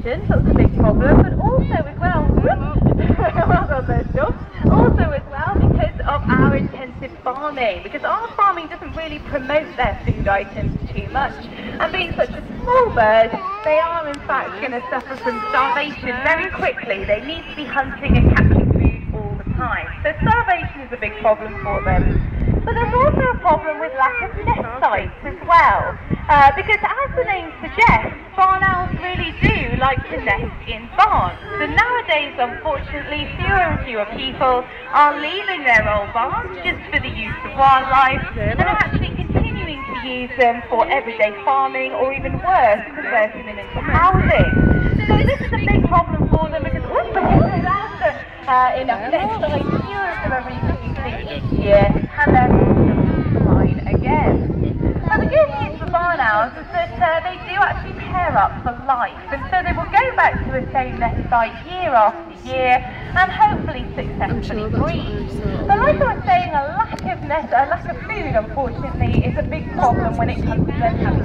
starvation, so that's a big problem, but also as well, also as well because of our intensive farming, because our farming doesn't really promote their food items too much, and being such a small bird, they are in fact going to suffer from starvation very quickly. They need to be hunting and catching food all the time, so starvation is a big problem for them. But there's also a problem with lack of nest sites as well, because as the name suggests, barn owls really do like to nest in barns. So nowadays, unfortunately, fewer and fewer people are leaving their old barns just for the use of wildlife, and are actually continuing to use them for everyday farming, or even worse, converting them into housing. So this is a big problem for them, because also after enough nest sites, fewer of them are reproducing each year, and then decline again. Now the good news for barn owls is that they do actually pair up for life, and so they will go back to the same nest site year after year and hopefully successfully breed. But like I was saying, a lack of food, unfortunately, is a big problem when it comes to them having